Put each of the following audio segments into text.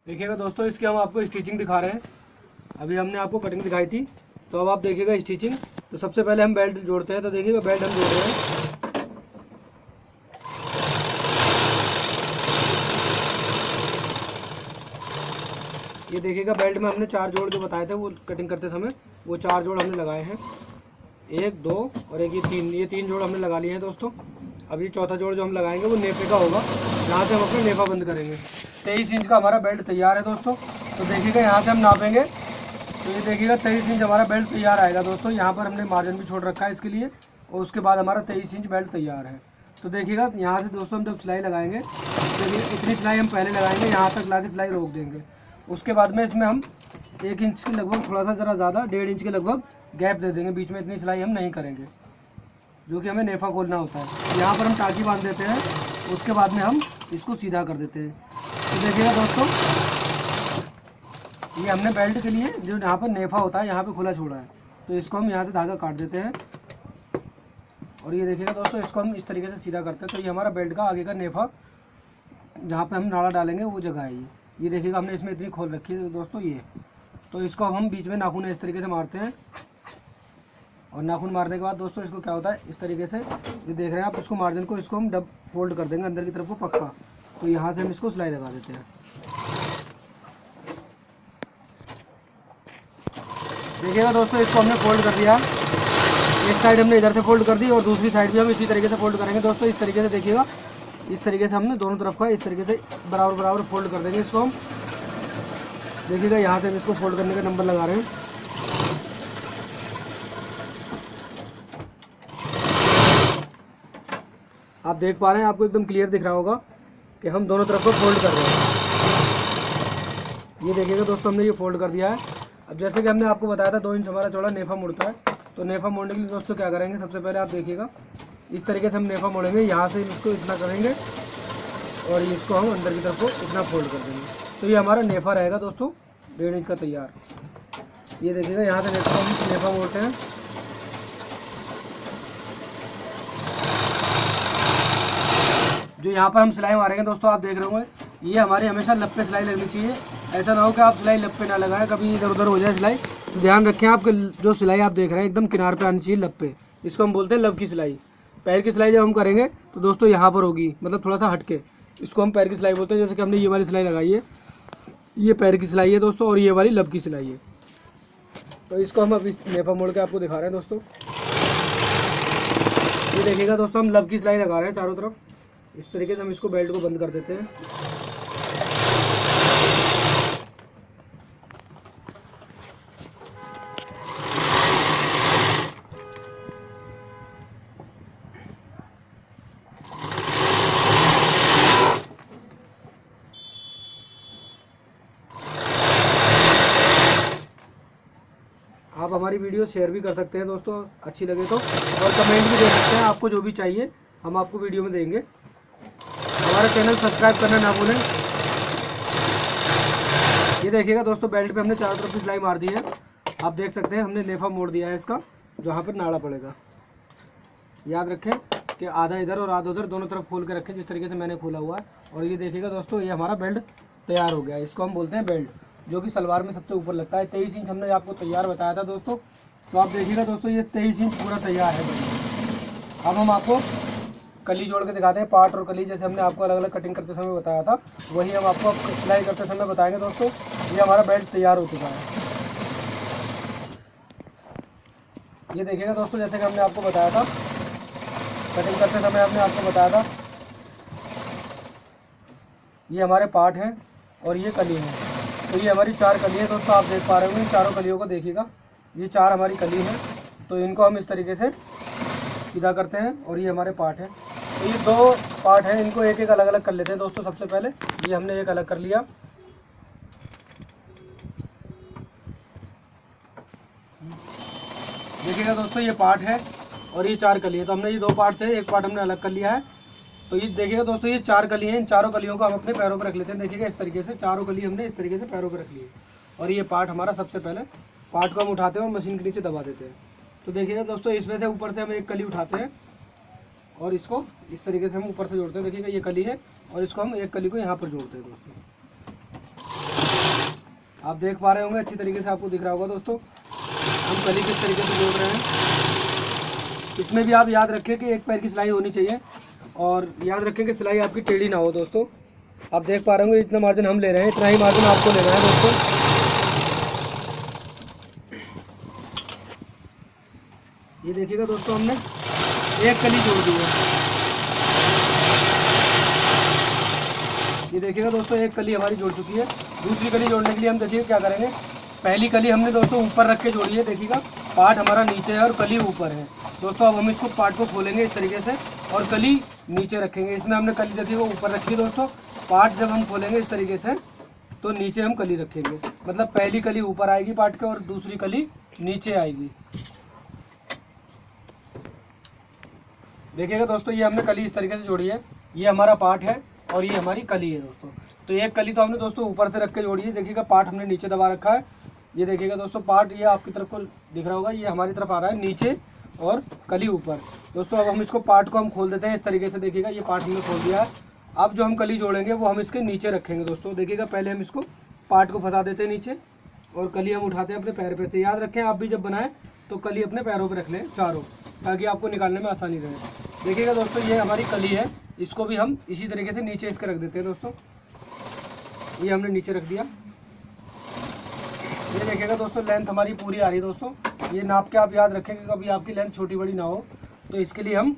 देखिएगा दोस्तों, इसकी हम आपको स्टिचिंग दिखा रहे हैं। अभी हमने आपको कटिंग दिखाई थी, तो अब आप देखिएगा स्टिचिंग। तो सबसे पहले हम बेल्ट जोड़ते हैं। तो देखिएगा बेल्ट हम जोड़ रहे हैं। ये देखिएगा बेल्ट में हमने 4 जोड़ जो बताए थे वो कटिंग करते समय, वो 4 जोड़ हमने लगाए हैं। 1 2 और एक ये 3 जोड़ हमने लगा लिए हैं दोस्तों। अब ये चौथा जोड़ जो हम लगाएंगे वो नेफे का होगा, जहाँ से हम अपना नेफा बंद करेंगे। 23 इंच का हमारा बेल्ट तैयार है दोस्तों। तो देखिएगा यहाँ से हम नापेंगे, तो ये देखिएगा 23 इंच हमारा बेल्ट तैयार आएगा दोस्तों। यहाँ पर हमने मार्जिन भी छोड़ रखा है इसके लिए, और उसके बाद हमारा 23 इंच बेल्ट तैयार है। तो देखिएगा यहाँ से दोस्तों हम जब सिलाई लगाएंगे, देखिए इतनी सिलाई हम पहले लगाएंगे, यहाँ तक ला के सिलाई रोक देंगे। उसके बाद में इसमें हम 1 इंच के लगभग, थोड़ा सा ज़रा ज़्यादा 1.5 इंच के लगभग गैप दे देंगे। बीच में इतनी सिलाई हम नहीं करेंगे, जो कि हमें नेफा खोलना होता है। यहाँ पर हम टाँकी बांध देते हैं, उसके बाद में हम इसको सीधा कर देते हैं। तो देखिएगा दोस्तों, ये हमने बेल्ट के लिए जो यहाँ पर नेफा होता है यहाँ पे खुला छोड़ा है, तो इसको हम यहाँ से धागा काट देते हैं। और ये देखिएगा दोस्तों, इसको हम इस तरीके से सीधा करते हैं। तो ये हमारा बेल्ट का आगे का नेफा, जहाँ पे हम नाड़ा डालेंगे वो जगह है ये देखिएगा हमने इसमें इतनी खोल रखी है दोस्तों ये। तो इसको हम बीच में नाखून इस तरीके से मारते हैं, और नाखून मारने के बाद दोस्तों इसको क्या होता है, इस तरीके से ये देख रहे हैं आप, इसको मार्जिन को इसको हम डब फोल्ड कर देंगे अंदर की तरफ को पक्का। तो यहाँ से हम इसको सिलाई लगा देते हैं। देखिएगा दोस्तों, इसको हमने फोल्ड कर दिया। एक साइड हमने इधर से फोल्ड कर दी, और दूसरी साइड भी हम इसी तरीके से फोल्ड करेंगे दोस्तों। इस तरीके से देखिएगा, इस तरीके से हमने दोनों तरफ का इस तरीके से बराबर बराबर फोल्ड कर देंगे इसको हम। देखिएगा यहाँ से हम इसको फोल्ड करने का नंबर लगा रहे हैं। आप देख पा रहे हैं, आपको एकदम क्लियर दिख रहा होगा कि हम दोनों तरफ को फोल्ड कर रहे हैं। ये देखिएगा दोस्तों, हमने ये फोल्ड कर दिया है। अब जैसे कि हमने आपको बताया था 2 इंच हमारा चौड़ा नेफा मुड़ता है। तो नेफा मोड़ने के लिए दोस्तों क्या करेंगे, सबसे पहले आप देखिएगा इस तरीके से हम नेफा मोड़ेंगे। यहाँ से इसको इतना करेंगे, और इसको हम अंदर की तरफ को इतना फोल्ड कर देंगे। तो ये हमारा नेफा रहेगा दोस्तों 1.5 इंच का तैयार। ये देखिएगा यहाँ से नेफा मोड़ते हैं। जो यहाँ पर हम सिलाई मारेंगे दोस्तों, आप देख रहे होंगे, ये हमारी हमेशा लब पे सिलाई लगनी चाहिए। ऐसा ना हो कि आप सिलाई लब पे ना लगाएं, कभी इधर उधर हो जाए सिलाई। तो ध्यान रखें, आपके जो सिलाई आप देख रहे हैं एकदम किनार पे आनी चाहिए, लब पे। इसको हम बोलते हैं लब की सिलाई। पैर की सिलाई जब हम करेंगे तो दोस्तों यहाँ पर होगी, मतलब थोड़ा सा हटके, इसको हम पैर की सिलाई बोलते हैं। जैसे कि हमने ये वाली सिलाई लगाई है, ये पैर की सिलाई है दोस्तों, और ये वाली लब की सिलाई है। तो इसको हम अभी नेफा मोड़ के आपको दिखा रहे हैं दोस्तों। ये देखिएगा दोस्तों, हम लब की सिलाई लगा रहे हैं चारों तरफ। इस तरीके से हम इसको बेल्ट को बंद कर देते हैं। आप हमारी वीडियो शेयर भी कर सकते हैं दोस्तों, अच्छी लगे तो, और कमेंट भी दे सकते हैं। आपको जो भी चाहिए हम आपको वीडियो में देंगे। हमारा चैनल सब्सक्राइब करना ना भूलें। ये देखिएगा दोस्तों, बेल्ट पे हमने चारों तरफ की सिलाई मार दी है। आप देख सकते हैं हमने नेफा मोड़ दिया है इसका, जहाँ पर नाड़ा पड़ेगा। याद रखें कि आधा इधर और आधा उधर, दोनों तरफ खोल के रखें जिस तरीके से मैंने खोला हुआ है। और ये देखिएगा दोस्तों, ये हमारा बेल्ट तैयार हो गया है। इसको हम बोलते हैं बेल्ट, जो कि सलवार में सबसे ऊपर लगता है। 23 इंच हमने आपको तैयार बताया था दोस्तों। तो आप देखिएगा दोस्तों, ये 23 इंच पूरा तैयार है बेल्ट। अब हम आपको कली जोड़ के दिखाते हैं, पार्ट और कली, जैसे हमने आपको अलग अलग कटिंग करते समय बताया था, वही हम आपको सिलाई करते समय बताएंगे दोस्तों। ये हमारा बेल्ट तैयार हो चुका है। ये देखिएगा दोस्तों, जैसे कि हमने आपको बताया था, कटिंग करते समय हमने आपको बताया था, ये हमारे पार्ट हैं और ये कली है। तो ये हमारी 4 कली है दोस्तों, आप देख पा रहे होंगे। चारों कलियों को देखिएगा, ये 4 हमारी कली हैं। तो इनको हम इस तरीके से सीधा करते हैं, और ये हमारे पार्ट हैं। तो ये 2 पार्ट हैं, इनको एक एक अलग अलग कर लेते हैं दोस्तों। सबसे पहले ये हमने एक अलग कर लिया। देखिएगा दोस्तों, ये पार्ट है और ये 4 कली है। तो हमने ये 2 पार्ट थे, एक पार्ट हमने अलग कर लिया है। तो ये देखिएगा दोस्तों, ये 4 कली हैं। इन चारों कलियों को हम अपने पैरों पर रख लेते हैं। देखिएगा इस तरीके से चारों कली हमने इस तरीके से पैरों पर रख ली। और ये पार्ट हमारा, सबसे पहले पार्ट को हम उठाते हैं और मशीन के नीचे दबा देते हैं। तो देखिएगा दोस्तों, इसमें से ऊपर से हम एक कली उठाते हैं, और इसको इस तरीके से हम ऊपर से जोड़ते हैं। देखिएगा ये कली है, और इसको हम एक कली को यहाँ पर जोड़ते हैं दोस्तों। आप देख पा रहे होंगे, अच्छी तरीके से आपको दिख रहा होगा दोस्तों हम कली किस तरीके से जोड़ रहे हैं। इसमें भी आप याद रखें कि एक पैर की सिलाई होनी चाहिए और याद रखें कि सिलाई आपकी टेढ़ी ना हो दोस्तों। आप देख पा रहे होंगे इतना मार्जिन हम ले रहे हैं, इतना ही मार्जिन आपको लेना है दोस्तों। ये देखिएगा दोस्तों हमने एक कली जोड़ दी है। ये देखिएगा दोस्तों एक कली हमारी जोड़ चुकी है। दूसरी कली जोड़ने के लिए हम देखिए क्या करेंगे, पहली कली हमने दोस्तों ऊपर रख के जोड़ी है। देखिएगा पार्ट हमारा नीचे है और कली ऊपर है दोस्तों। अब हम इसको पार्ट को खोलेंगे इस तरीके से और कली नीचे रखेंगे। इसमें हमने कली देखिएगा ऊपर रखी है दोस्तों। पार्ट जब हम खोलेंगे इस तरीके से तो नीचे हम कली रखेंगे, मतलब पहली कली ऊपर आएगी पार्ट के और दूसरी कली नीचे आएगी। देखिएगा दोस्तों ये हमने कली इस तरीके से जोड़ी है। ये हमारा पार्ट है और ये हमारी कली है दोस्तों। तो एक कली तो हमने दोस्तों ऊपर से रख के जोड़ी है। देखिएगा पार्ट हमने नीचे दबा रखा है। ये देखिएगा दोस्तों पार्ट ये आपकी तरफ को दिख रहा होगा, ये हमारी तरफ आ रहा है नीचे और कली ऊपर दोस्तों। अब हम इसको पार्ट को हम खोल देते हैं इस तरीके से। देखिएगा ये पार्ट हमने खोल दिया है। अब जो हम कली जोड़ेंगे वो हम इसके नीचे रखेंगे दोस्तों। देखिएगा पहले हम इसको पार्ट को फंसा देते हैं नीचे और कली हम उठाते हैं अपने पैर पे से। याद रखें आप भी जब बनाएं तो कली अपने पैरों पे रख लें चारों, ताकि आपको निकालने में आसानी रहे। देखिएगा दोस्तों ये हमारी कली है, इसको भी हम इसी तरीके से नीचे इसके रख देते हैं दोस्तों। ये हमने नीचे रख दिया। ये देखिएगा दोस्तों लेंथ हमारी पूरी आ रही है दोस्तों। ये नाप के आप याद रखें कि कभी आपकी लेंथ छोटी बड़ी ना हो, तो इसके लिए हम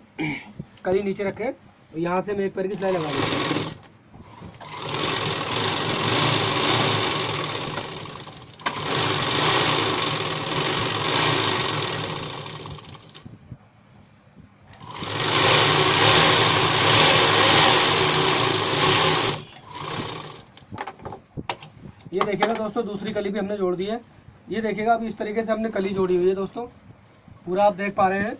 कली नीचे रखें। यहाँ से हम एक पैर की सिलाई लगा देते हैं। ये देखिएगा दोस्तों दूसरी कली भी हमने जोड़ दी है। ये देखिएगा अब इस तरीके से हमने कली जोड़ी हुई है दोस्तों, पूरा आप देख पा रहे हैं।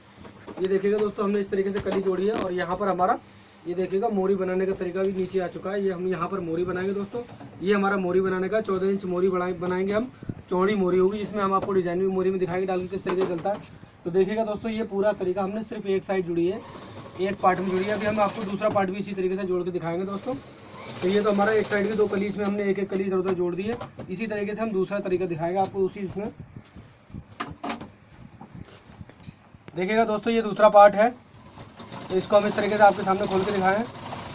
ये देखिएगा दोस्तों हमने इस तरीके से कली जोड़ी है और यहाँ पर हमारा ये देखिएगा मोरी बनाने का तरीका भी नीचे आ चुका है। ये हम यहाँ पर मोरी बनाएंगे दोस्तों। ये हमारा मोरी बनाने का 14 इंच मोरी बनाएंगे हम। चौड़ी मोरी होगी जिसमें हम आपको डिजाइन भी मोरी में दिखाएंगे डाल के किस तरीके से चलता है। तो देखिएगा दोस्तों ये पूरा तरीका हमने सिर्फ एक साइड जुड़ी है, एक पार्ट में जुड़ी है। अभी हम आपको दूसरा पार्ट भी इसी तरीके से जोड़ के दिखाएंगे दोस्तों। तो ये तो हमारा एक साइड की दो कली, इसमें हमने एक एक कली इधर उधर जोड़ दी है। इसी तरीके से हम दूसरा तरीका दिखाएंगे आपको उसी इसमें। देखिएगा दोस्तों ये दूसरा पार्ट है, तो इसको हम इस तरीके से आपके सामने खोल के दिखाएं।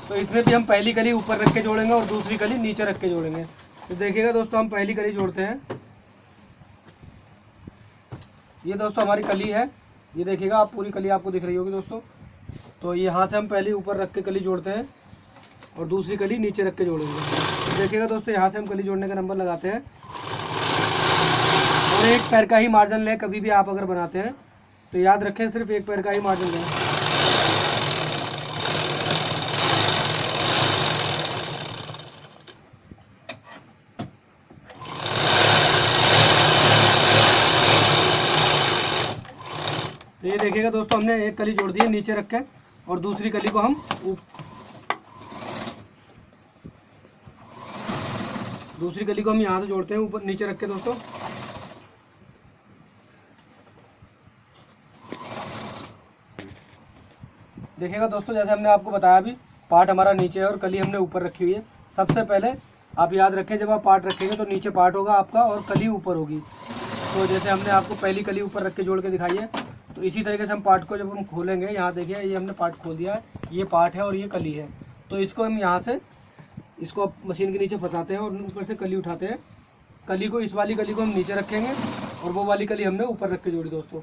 तो इसमें भी हम पहली कली ऊपर रख के जोड़ेंगे और दूसरी कली नीचे रख के जोड़ेंगे। तो देखिएगा दोस्तों हम पहली कली जोड़ते हैं। ये दोस्तों हमारी कली है। ये देखिएगा आप पूरी कली आपको दिख रही होगी दोस्तों। तो यहाँ से हम पहली ऊपर रख के कली जोड़ते हैं और दूसरी कली नीचे रख के जोड़ेंगे। तो देखिएगा दोस्तों यहाँ से हम कली जोड़ने का नंबर लगाते हैं और एक पैर का ही मार्जिन लें। कभी भी आप अगर बनाते हैं तो याद रखें सिर्फ एक पैर का ही मार्जिन लें। तो ये देखिएगा दोस्तों हमने एक कली जोड़ दी है नीचे रख के और दूसरी कली को हम यहाँ से जोड़ते हैं ऊपर नीचे रख के दोस्तों। देखिएगा दोस्तों जैसे हमने आपको बताया अभी पार्ट हमारा नीचे है और कली हमने ऊपर रखी हुई है। सबसे पहले आप याद रखें जब आप पार्ट रखेंगे तो नीचे पार्ट होगा आपका और कली ऊपर होगी। तो जैसे हमने आपको पहली कली ऊपर रख के जोड़ के दिखाई है, तो इसी तरीके से हम पार्ट को जब हम खोलेंगे, यहाँ देखिए ये हमने पार्ट खोल दिया है, ये पार्ट है और ये कली है। तो इसको हम यहाँ से इसको मशीन के नीचे फंसाते हैं और ऊपर से कली उठाते हैं। कली को इस वाली कली को हम नीचे रखेंगे और वो वाली कली हमने ऊपर रख के जोड़ी दोस्तों।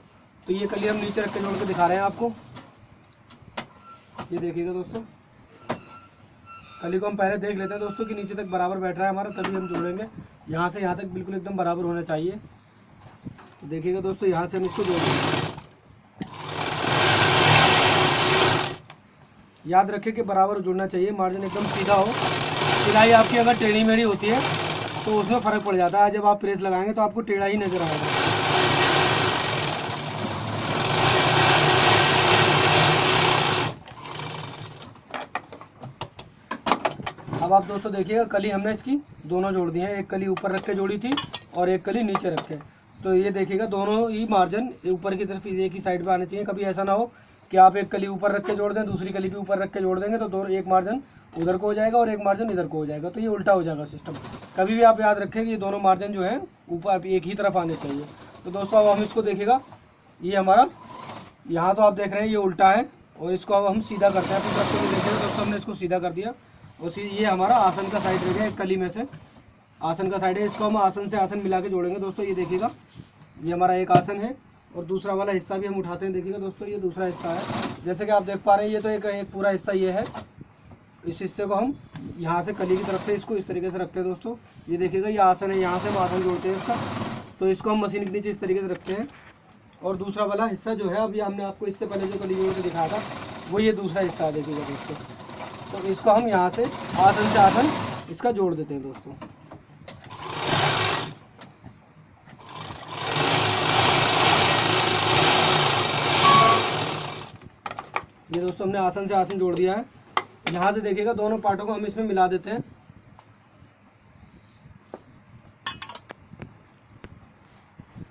तो ये कली हम नीचे रख के जोड़ के दिखा रहे हैं आपको। ये देखिएगा दोस्तों कली को हम पहले देख लेते हैं दोस्तों कि नीचे तक बराबर बैठ रहा है हमारा, तभी हम जोड़ेंगे। यहाँ से यहाँ तक बिल्कुल एकदम बराबर होना चाहिए। तो देखिएगा दोस्तों यहाँ से हम इसको जोड़ेंगे। याद रखें कि बराबर जुड़ना चाहिए, मार्जिन एकदम सीधा हो। सिलाई आपकी अगर टेढ़ी मेढ़ी होती है तो उसमें फ़र्क पड़ जाता है। जब आप प्रेस लगाएंगे तो आपको टेढ़ा ही नज़र आएगा। अब आप दोस्तों देखिएगा कली हमने इसकी दोनों जोड़ दी है। एक कली ऊपर रख के जोड़ी थी और एक कली नीचे रख के। तो ये देखिएगा दोनों ही मार्जिन ऊपर की तरफ एक ही साइड पे आने चाहिए। कभी ऐसा ना हो कि आप एक कली ऊपर रख के जोड़ दें, दूसरी कली भी ऊपर रख के जोड़ देंगे तो दोनों एक मार्जिन उधर को हो जाएगा और एक मार्जिन इधर को हो जाएगा, तो ये उल्टा हो जाएगा सिस्टम। कभी भी आप याद रखें कि ये दोनों मार्जिन जो है ऊपर एक ही तरफ आने चाहिए। तो दोस्तों अब हम इसको देखेगा, ये हमारा यहाँ तो आप देख रहे हैं ये उल्टा है, और इसको अब हम सीधा करते हैं। अपनी तरफ से भी देखेंगे दोस्तों, हमने इसको सीधा कर दिया, और ये हमारा आसन का साइड रह गया एक कली में से, आसन का साइड है। इसको हम आसन से आसन मिला के जोड़ेंगे दोस्तों। ये देखिएगा, ये हमारा एक आसन है, और दूसरा वाला हिस्सा भी हम उठाते हैं। देखिएगा दोस्तों, ये दूसरा हिस्सा है, जैसे कि आप देख पा रहे हैं, ये तो एक पूरा हिस्सा ये है। इस हिस्से को हम यहाँ से कली की तरफ से इसको इस तरीके से रखते हैं दोस्तों। ये देखिएगा, ये आसन है, यहाँ से हम आसन जोड़ते हैं इसका, तो इसको हम मशीन के नीचे इस तरीके से रखते हैं। और दूसरा वाला हिस्सा जो है, अभी हमने आपको इससे पहले जो कली जोड़ के दिखाया था, वो ये दूसरा हिस्सा है। देखिएगा दोस्तों, तो इसको हम यहाँ से आसन इसका जोड़ देते हैं दोस्तों। ये दोस्तों हमने आसन से आसन जोड़ दिया है। यहाँ से देखिएगा, दोनों पार्टों को हम इसमें मिला देते हैं।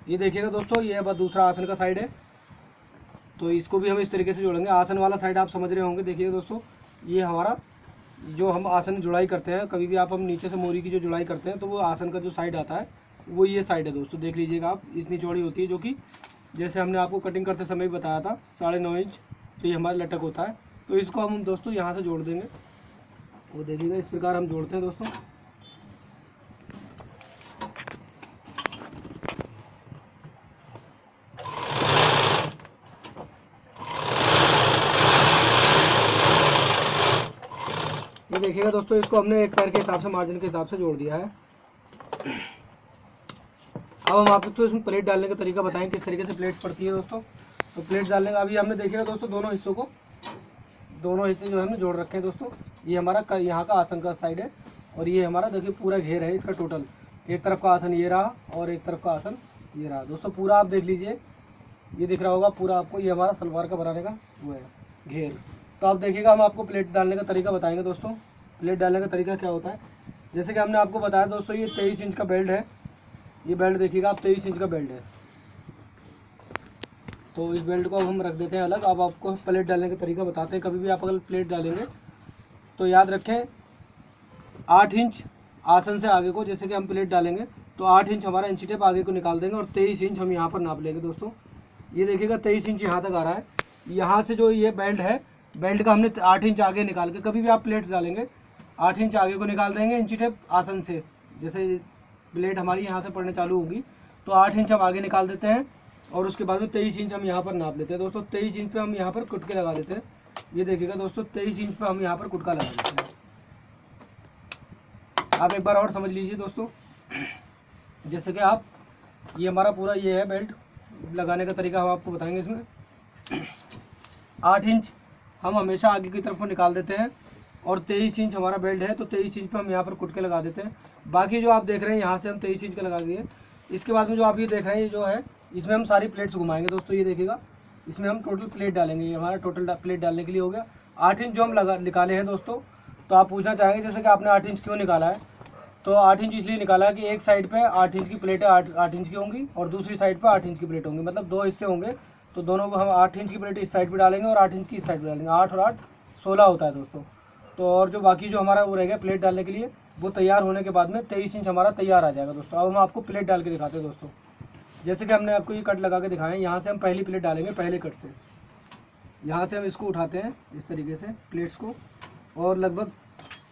ये देखिएगा दोस्तों, ये अब दूसरा आसन का साइड है, तो इसको भी हम इस तरीके से जोड़ेंगे। आसन वाला साइड आप समझ रहे होंगे। देखिएगा दोस्तों, ये हमारा जो हम आसन जुड़ाई करते हैं, कभी भी आप हम नीचे से मोरी की जो जुड़ाई करते हैं, तो वो आसन का जो साइड आता है वो ये साइड है दोस्तों। देख लीजिएगा आप, इतनी चौड़ी होती है, जो कि जैसे हमने आपको कटिंग करते समय भी बताया था 9.5 इंच, तो ये हमारा लटक होता है। तो इसको हम दोस्तों यहाँ से जोड़ देंगे। वो देखिएगा, इस प्रकार हम जोड़ते हैं दोस्तों। ये देखिएगा दोस्तों, इसको हमने एक पैर के हिसाब से, मार्जिन के हिसाब से जोड़ दिया है। अब हम आपको इसमें प्लेट डालने का तरीका बताएं, किस तरीके से प्लेट पड़ती है दोस्तों। तो प्लेट डालने का अभी हमने देखिएगा दोस्तों, दोनों हिस्से जो हमने जोड़ रखे हैं दोस्तों। ये हमारा यहाँ का आसन का साइड है, और ये हमारा देखिए पूरा घेर है इसका टोटल। एक तरफ का आसन ये रहा, और एक तरफ का आसन ये रहा दोस्तों। पूरा आप देख लीजिए, ये दिख रहा होगा पूरा आपको, ये हमारा सलवार का बनाने का वो है घेर। तो आप देखिएगा, हम आपको प्लेट डालने का तरीका बताएंगे दोस्तों। प्लेट डालने का तरीका क्या होता है, जैसे कि हमने आपको बताया दोस्तों, ये 23 इंच का बेल्ट है। ये बेल्ट देखिएगा आप, 23 इंच का बेल्ट है। तो इस बेल्ट को अब हम रख देते हैं अलग। अब आपको प्लेट डालने का तरीका बताते हैं। कभी भी आप अगर प्लेट डालेंगे तो याद रखें, 8 इंच आसन से आगे को, जैसे कि हम प्लेट डालेंगे तो 8 इंच हमारा इंची टेप आगे को निकाल देंगे, और 23 इंच हम यहाँ पर नाप लेंगे दोस्तों। ये देखिएगा 23 इंच यहाँ तक आ रहा है। यहाँ से जो ये बेल्ट है, बेल्ट का हमने 8 इंच आगे निकाल के, कभी भी आप प्लेट डालेंगे 8 इंच आगे को निकाल देंगे इंची टेप आसन से। जैसे प्लेट हमारी यहाँ से पड़ने चालू होगी तो 8 इंच हम आगे निकाल देते हैं, और उसके बाद में 23 इंच हम यहाँ पर नाप लेते हैं दोस्तों। 23 इंच पे हम यहाँ पर कुटके लगा देते हैं। ये देखिएगा दोस्तों, 23 इंच पे हम यहाँ पर कुटका लगा देते हैं। आप एक बार और समझ लीजिए दोस्तों, जैसे कि आप, ये हमारा पूरा ये है बेल्ट, लगाने का तरीका हम आपको बताएंगे। इसमें 8 इंच हम हमेशा आगे की तरफ निकाल देते हैं, और 23 इंच हमारा बेल्ट है, तो 23 इंच पे हम यहाँ पर कुटके लगा देते हैं। बाकी जो आप देख रहे हैं, यहाँ से हम 23 इंच का लगा दिए। इसके बाद में जो आप ये देख रहे हैं, ये जो है, इसमें हम सारी प्लेट्स घुमाएंगे दोस्तों। ये देखिएगा, इसमें हम टोटल प्लेट डालेंगे। ये हमारा टोटल प्लेट डालने के लिए हो गया। 8 इंच जो हम निकाले हैं दोस्तों। तो आप पूछना चाहेंगे जैसे कि आपने 8 इंच क्यों निकाला है, तो 8 इंच इसलिए निकाला है कि एक साइड पे 8 इंच की प्लेटें 8 इंच की होंगी, और दूसरी साइड पे 8 इंच की प्लेट होंगी, मतलब 2 हिस्से होंगे। तो दोनों को हम 8 इंच की प्लेट इस साइड पे डालेंगे, और 8 इंच की इस साइड पे डालेंगे। 8 और 8 16 होता है दोस्तों। तो और जो बाकी जो हमारा वो रहेगा प्लेट डालने के लिए, वो तैयार होने के बाद में 23 इंच हमारा तैयार आ जाएगा दोस्तों। अब हम आपको प्लेट डाल के दिखाते हैं दोस्तों। जैसे कि हमने आपको ये कट लगा के दिखाया, यहाँ से हम पहली प्लेट डालेंगे, पहले कट से। यहाँ से हम इसको उठाते हैं इस तरीके से प्लेट्स को, और लगभग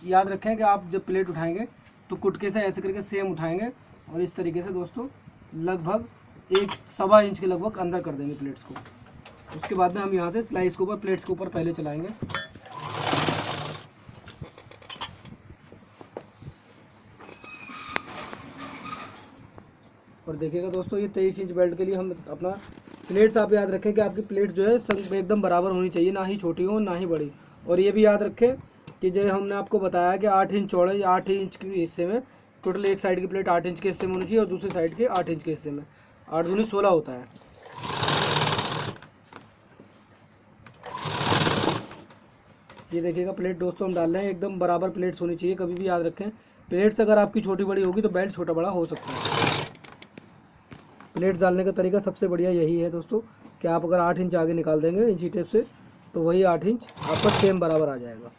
याद रखें कि आप जब प्लेट उठाएंगे तो कुटके से ऐसे करके सेम उठाएंगे, और इस तरीके से दोस्तों लगभग 1.25 इंच के लगभग अंदर कर देंगे प्लेट्स को। उसके बाद में हम यहाँ से स्लाइस के ऊपर, प्लेट्स के ऊपर पहले चलाएंगे। और देखिएगा दोस्तों, ये 23 इंच बेल्ट के लिए हम अपना प्लेट्स, आप याद रखें कि आपकी प्लेट जो है सब एकदम बराबर होनी चाहिए, ना ही छोटी हो ना ही बड़ी। और ये भी याद रखें कि जो हमने आपको बताया कि 8 इंच चौड़ाई, 8 इंच के हिस्से में टोटल एक साइड की प्लेट 8 इंच के हिस्से में होनी चाहिए, और दूसरी साइड के 8 इंच के हिस्से में। 8 दूनी 16 होता है। ये देखिएगा प्लेट दोस्तों हम डाल रहे हैं, एकदम बराबर प्लेट्स होनी चाहिए। कभी भी याद रखें, प्लेट्स अगर आपकी छोटी बड़ी होगी तो बेल्ट छोटा बड़ा हो सकता है। प्लेट डालने का तरीका सबसे बढ़िया यही है दोस्तों, कि आप अगर 8 इंच आगे निकाल देंगे इंची टेप से, तो वही 8 इंच आपका सेम बराबर आ जाएगा।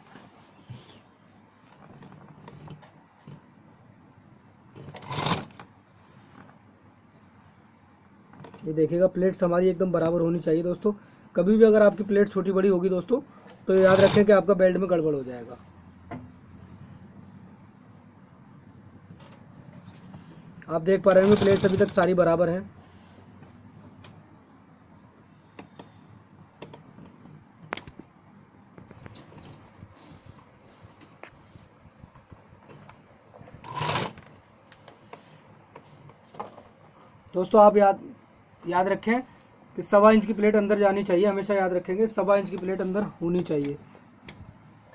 ये देखिएगा प्लेट्स हमारी एकदम बराबर होनी चाहिए दोस्तों। कभी भी अगर आपकी प्लेट छोटी बड़ी होगी दोस्तों तो याद रखें कि आपका बेल्ट में गड़बड़ हो जाएगा। आप देख पा रहे होंगे प्लेट्स अभी तक सारी बराबर हैं। दोस्तों आप याद रखें कि 1.25 इंच की प्लेट अंदर जानी चाहिए, हमेशा याद रखेंगे 1.25 इंच की प्लेट अंदर होनी चाहिए।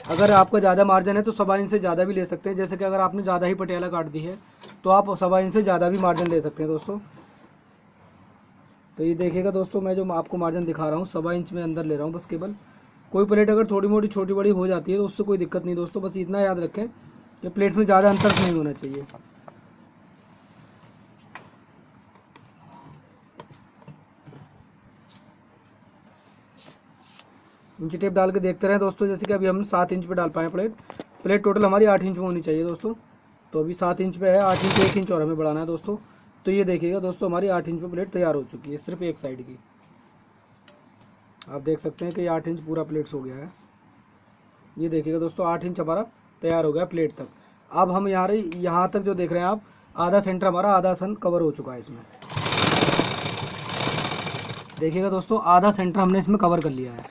अगर आपका ज़्यादा मार्जिन है तो 1.25 इंच से ज़्यादा भी ले सकते हैं, जैसे कि अगर आपने ज़्यादा ही पटियाला काट दी है तो आप 1.25 इंच से ज़्यादा भी मार्जिन ले सकते हैं दोस्तों। तो ये देखिएगा दोस्तों, मैं जो आपको मार्जिन दिखा रहा हूँ 1.25 इंच में अंदर ले रहा हूँ बस केवल। कोई प्लेट अगर थोड़ी मोटी छोटी बड़ी हो जाती है तो उससे कोई दिक्कत नहीं दोस्तों, बस इतना याद रखें कि प्लेट्स में ज़्यादा अंतर नहीं होना चाहिए। इंची टेप डाल के देखते रहे दोस्तों, जैसे कि अभी हम 7 इंच पे डाल पाए प्लेट टोटल हमारी 8 इंच में होनी चाहिए दोस्तों। तो अभी 7 इंच पे है, 8 इंच 1 इंच और हमें बढ़ाना है दोस्तों। तो ये देखिएगा दोस्तों हमारी 8 इंच पे प्लेट तैयार हो चुकी है, सिर्फ एक साइड की। आप देख सकते हैं कि 8 इंच पूरा प्लेट्स हो गया है। ये देखिएगा दोस्तों 8 इंच हमारा तैयार हो गया प्लेट तक। अब हम यहाँ तक जो देख रहे हैं आप, आधा सेंटर हमारा आधा सन कवर हो चुका है इसमें। देखिएगा दोस्तों आधा सेंटर हमने इसमें कवर कर लिया है,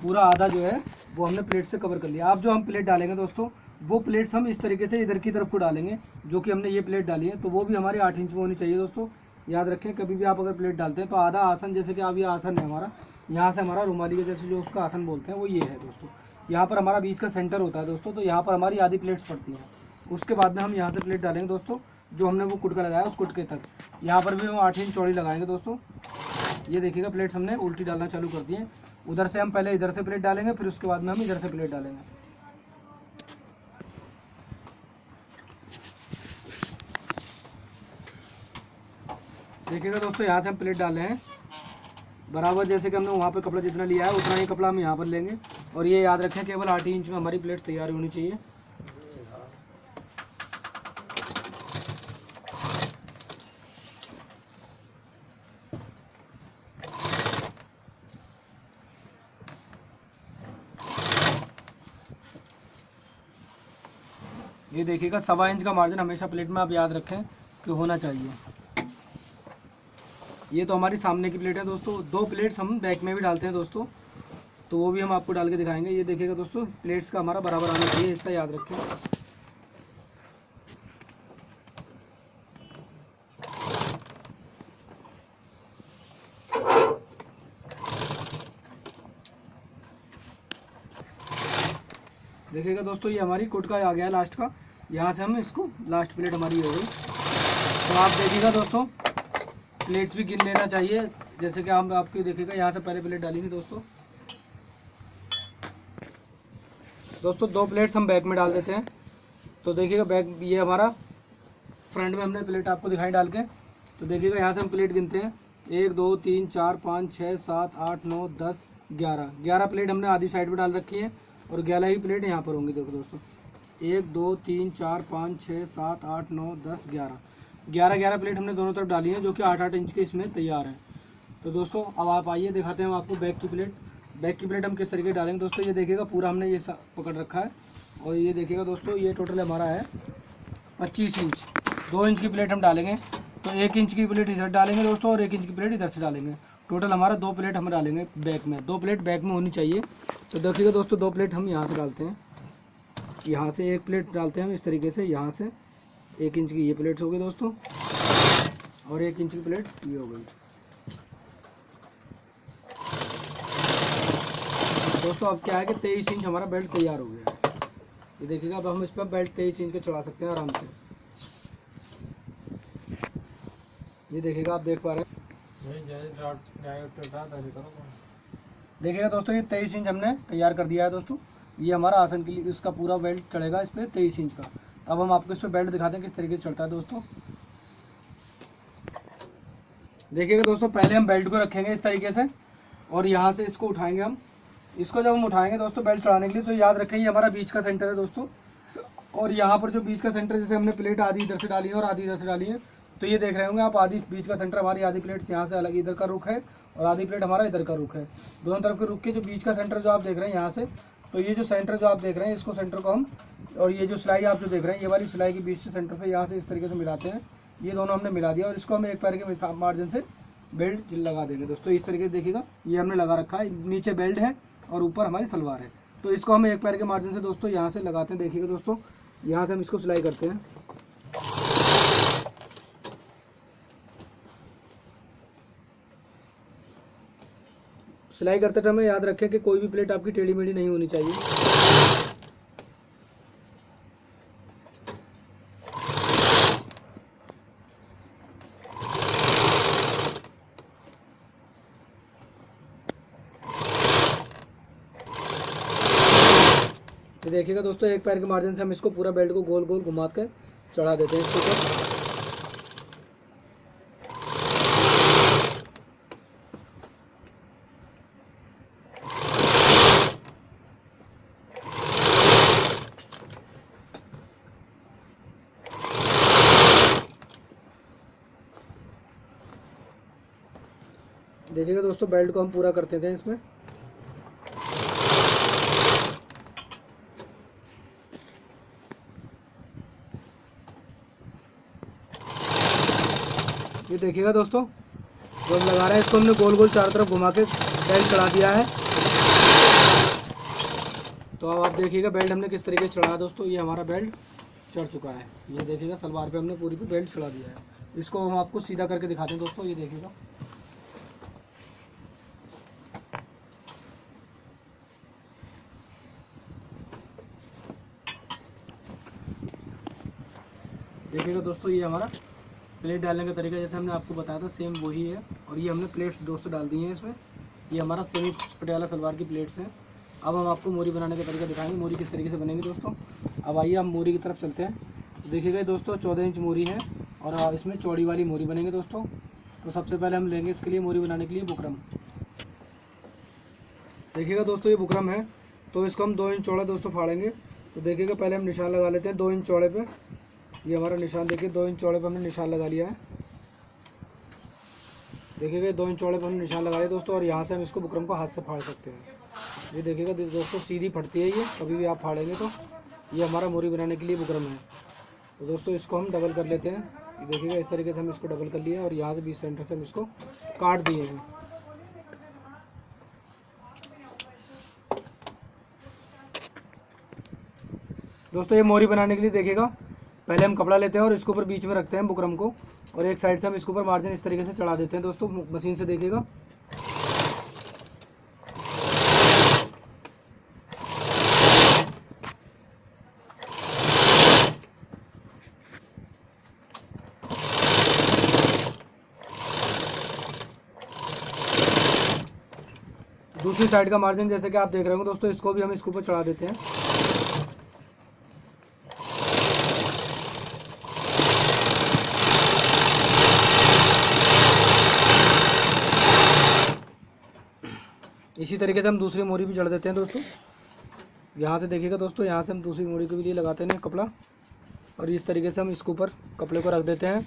पूरा आधा जो है वो हमने प्लेट से कवर कर लिया। अब जो हम प्लेट डालेंगे दोस्तों वो प्लेट्स हम इस तरीके से इधर की तरफ को डालेंगे, जो कि हमने ये प्लेट डाली है तो वो भी हमारी 8 इंच में होनी चाहिए दोस्तों। याद रखें कभी भी आप अगर प्लेट डालते हैं तो आधा आसन, जैसे कि अब ये आसन है हमारा, यहाँ से हमारा रुमाली के जैसे जो उसका आसन बोलते हैं वो ये है दोस्तों। यहाँ पर हमारा बीच का सेंटर होता है दोस्तों, तो यहाँ पर हमारी आधी प्लेट्स पड़ती हैं। उसके बाद में हम यहाँ से प्लेट डालेंगे दोस्तों, जो हमने वो कुटका लगाया उस कुटके तक। यहाँ पर भी हम 8 इंच चौड़ी लगाएंगे दोस्तों। ये देखिएगा प्लेट्स हमने उल्टी डालना चालू कर दी है। उधर से हम पहले इधर से प्लेट डालेंगे, फिर उसके बाद में हम इधर से प्लेट डालेंगे। देखिएगा दोस्तों यहाँ से हम प्लेट डाल रहे हैं बराबर, जैसे कि हमने वहाँ पे कपड़ा जितना लिया है उतना ही कपड़ा हम यहाँ पर लेंगे। और ये याद रखें केवल 8 इंच में हमारी प्लेट तैयार होनी चाहिए। ये देखिएगा 1.25 इंच का मार्जिन हमेशा प्लेट में आप याद रखें कि होना चाहिए। ये तो हमारी सामने की प्लेट है दोस्तों। 2 प्लेट्स हम बैक में भी डालते हैं दोस्तों, तो वो भी हम आपको डाल के दिखाएंगे। ये देखिएगा दोस्तों प्लेट्स का हमारा बराबर आना चाहिए, इससे याद रखें। देखिएगा दोस्तों ये हमारी कुटका आ गया लास्ट का, यहाँ से हम इसको लास्ट प्लेट हमारी हो गई। तो आप देखिएगा दोस्तों प्लेट्स भी गिन लेना चाहिए, जैसे कि हम आपको देखिएगा यहाँ से पहले प्लेट डाली थी दोस्तों। 2 प्लेट्स हम बैक में डाल देते हैं। तो देखिएगा बैक ये हमारा फ्रंट में हमने प्लेट आपको दिखाई डाल के। तो देखिएगा यहाँ से हम प्लेट गिनते हैं 1 2 3 4 5 6 7 8 9 10 11 प्लेट हमने आधी साइड पे डाल रखी है और 11 ही प्लेट यहाँ पर होंगी। देखो दोस्तों 1 2 3 4 5 6 7 8 9 10 11 प्लेट हमने दोनों तरफ डाली है, जो कि 8 इंच के इसमें तैयार हैं। तो दोस्तों अब आप आइए दिखाते हैं हम आपको बैक की प्लेट हम किस तरीके डालेंगे दोस्तों। ये देखिएगा पूरा हमने ये पकड़ रखा है और ये देखिएगा दोस्तों ये टोटल हमारा है 25 इंच। 2 इंच की प्लेट हम डालेंगे, तो 1 इंच की प्लेट इधर डालेंगे दोस्तों और 1 इंच की प्लेट इधर से डालेंगे। टोटल हमारा 2 प्लेट हम डालेंगे बैक में, 2 प्लेट बैक में होनी चाहिए। तो देखिएगा दोस्तों 2 प्लेट हम यहाँ से डालते हैं, यहाँ से 1 प्लेट डालते हैं हम इस तरीके से। यहाँ से 1 इंच की ये प्लेट्स हो गई दोस्तों और 1 इंच की प्लेट ये हो गई दोस्तों। अब क्या है कि 23 इंच हमारा बेल्ट तैयार हो गया है। ये देखिएगा अब हम इस पर बेल्ट 23 इंच का चढ़ा सकते हैं आराम से। ये देखिएगा आप देख पा रहे हैं। देखिएगा दोस्तों ये 23 इंच हमने तैयार कर दिया है दोस्तों। ये हमारा आसन के लिए इसका पूरा बेल्ट चढ़ेगा इस पर 23 इंच का। अब हम आपको इस पर बेल्ट दिखाते हैं किस तरीके से चढ़ता है दोस्तों। देखिएगा दोस्तों पहले हम बेल्ट को रखेंगे इस तरीके से और यहाँ से इसको उठाएंगे हम। इसको जब हम उठाएंगे दोस्तों बेल्ट चढ़ाने के लिए, तो याद रखें ये हमारा बीच का सेंटर है दोस्तों। और यहाँ पर जो बीच का सेंटर, जैसे हमने प्लेट आधी इधर से डाली है और आधी इधर से डाली है, तो ये देख रहे होंगे आप, आधी बीच का सेंटर हमारी आधी प्लेट यहाँ से अलग इधर का रुख है और आधी प्लेट हमारा इधर का रुख है। दोनों तरफ के रुख के जो बीच का सेंटर जो आप देख रहे हैं यहाँ से, तो ये जो सेंटर जो आप देख रहे हैं इसको सेंटर को हम, और ये जो सिलाई आप जो देख रहे हैं ये वाली सिलाई के बीच से सेंटर से यहाँ से इस तरीके से मिलाते हैं। ये दोनों हमने मिला दिया और इसको हम एक पैर के मार्जिन से बेल्ट लगा देंगे दोस्तों। इस तरीके से देखिएगा, ये हमने लगा रखा है, नीचे बेल्ट है और ऊपर हमारी सलवार है। तो इसको हम एक पैर के मार्जिन से दोस्तों यहाँ से लगाते हैं। देखिएगा दोस्तों, यहाँ से हम इसको सिलाई करते हैं। सिलाई करते समय याद रखें कि कोई भी प्लेट आपकी टेढ़ी मेढ़ी नहीं होनी चाहिए। तो देखिएगा दोस्तों, एक पैर के मार्जिन से हम इसको पूरा बेल्ट को गोल गोल घुमा कर चढ़ा देते हैं इसके ऊपर। देखिएगा दोस्तों, बेल्ट को हम पूरा करते थे इसमें। ये देखिएगा दोस्तों, जो हम लगा रहे हैं इसको हमने गोल गोल चारों तरफ घुमा के बेल्ट चढ़ा दिया है। तो अब आप देखिएगा बेल्ट हमने किस तरीके से चढ़ाया दोस्तों। ये हमारा बेल्ट चढ़ चुका है। ये देखिएगा सलवार पे हमने पूरी पे बेल्ट चढ़ा दिया है। इसको हम आपको सीधा करके दिखाते हैं दोस्तों। ये देखिएगा, देखिएगा दोस्तों, ये हमारा प्लेट डालने का तरीका जैसे हमने आपको बताया था सेम वही है। और ये हमने प्लेट्स दोस्तों डाल दी हैं इसमें। ये हमारा सेमी पटियाला सलवार की प्लेट्स हैं। अब हम आपको मोरी बनाने का तरीका दिखाएंगे, मोरी किस तरीके से बनेंगे दोस्तों। अब आइए हम मोरी की तरफ चलते हैं। देखिएगा दोस्तों, 14 इंच मोरी है और इसमें चौड़ी वाली मोरी बनेंगे दोस्तों। तो सबसे पहले हम लेंगे इसके लिए, मोरी बनाने के लिए बुकरम। देखिएगा दोस्तों, ये बुकरम है तो इसको हम 2 इंच चौड़ा दोस्तों फाड़ेंगे। तो देखिएगा, पहले हम निशान लगा लेते हैं 2 इंच चौड़े पे। ये हमारा निशान देखिए, 2 इंच चौड़े पे हमने निशान लगा लिया है। देखिएगा 2 इंच चौड़े पे हमने निशान लगा लिया दोस्तों। और यहाँ से हम इसको बुकरम को हाथ से फाड़ सकते हैं। ये देखिएगा दोस्तों, सीधी फटती है ये, कभी भी आप फाड़ेंगे तो। ये हमारा मोरी बनाने के लिए बुकरम है। तो दोस्तों इसको हम डबल कर लेते हैं। ये देखिएगा, इस तरीके से हम इसको डबल कर लिए और यहाँ से बीच सेंटर से हम इसको काट दिए हैं। दोस्तों ये मोरी बनाने के लिए देखिएगा, पहले हम कपड़ा लेते हैं और इसके ऊपर बीच में रखते हैं बुकरम को, और एक साइड से हम इसके ऊपर मार्जिन इस तरीके से चढ़ा देते हैं दोस्तों मशीन से। देखिएगा, दूसरी साइड का मार्जिन जैसे कि आप देख रहे होंगे दोस्तों, इसको भी हम इसके ऊपर चढ़ा देते हैं। इसी तरीके से हम दूसरी मोरी भी जड़ देते हैं दोस्तों। यहाँ से देखिएगा दोस्तों, यहाँ से हम दूसरी मोरी के लिए लगाते हैं कपड़ा, और इस तरीके से हम इसके ऊपर कपड़े को रख देते हैं।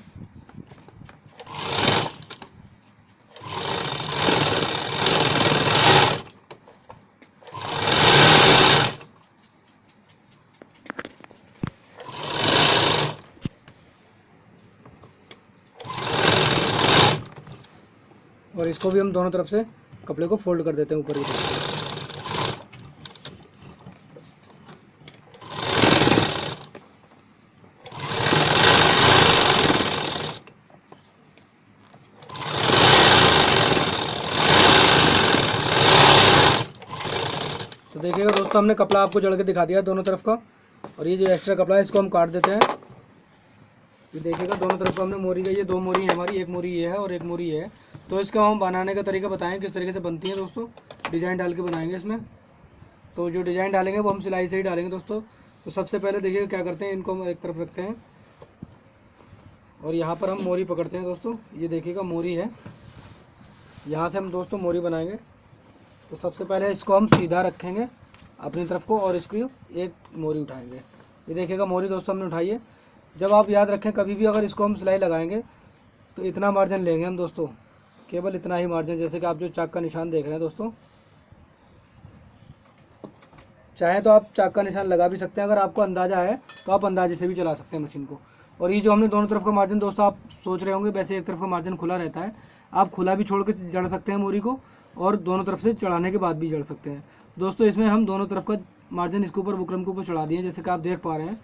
और इसको भी हम दोनों तरफ से कपड़े को फोल्ड कर देते हैं ऊपर की तरफ। तो देखिएगा दोस्तों, हमने कपड़ा आपको जड़ के दिखा दिया दोनों तरफ का, और ये जो एक्स्ट्रा कपड़ा है इसको हम काट देते हैं। ये देखिएगा, दोनों तरफ का हमने मोरी का, ये 2 मोरी है हमारी, एक मोरी ये है और एक मोरी ये है। तो इसका हम बनाने का तरीका बताएं किस तरीके से बनती है दोस्तों। डिज़ाइन डाल के बनाएंगे इसमें। तो जो डिज़ाइन डालेंगे वो हम सिलाई से ही डालेंगे दोस्तों। तो सबसे पहले देखिएगा क्या करते हैं, इनको हम एक तरफ रखते हैं और यहाँ पर हम मोरी पकड़ते हैं दोस्तों। ये देखिएगा मोरी है, यहाँ से हम दोस्तों मोरी बनाएंगे। तो सबसे पहले इसको हम सीधा रखेंगे अपनी तरफ को और इसकी एक मोरी उठाएंगे। ये देखिएगा मोरी दोस्तों हमने उठाई है। जब आप याद रखें, कभी भी अगर इसको हम सिलाई लगाएंगे तो इतना मार्जिन लेंगे हम दोस्तों, केवल इतना ही मार्जिन। जैसे कि आप जो चाक का निशान देख रहे हैं दोस्तों, चाहे तो आप चाक का निशान लगा भी सकते हैं, अगर आपको अंदाज़ा है तो आप अंदाजे से भी चला सकते हैं मशीन को। और ये जो हमने दोनों तरफ का मार्जिन, दोस्तों आप सोच रहे होंगे वैसे एक तरफ का मार्जिन खुला रहता है, आप खुला भी छोड़ के जड़ सकते हैं मोरी को, और दोनों तरफ से चढ़ाने के बाद भी जड़ सकते हैं दोस्तों। इसमें हम दोनों तरफ का मार्जिन इसके ऊपर बुकरम के ऊपर चढ़ा दिए, जैसे कि आप देख पा रहे हैं।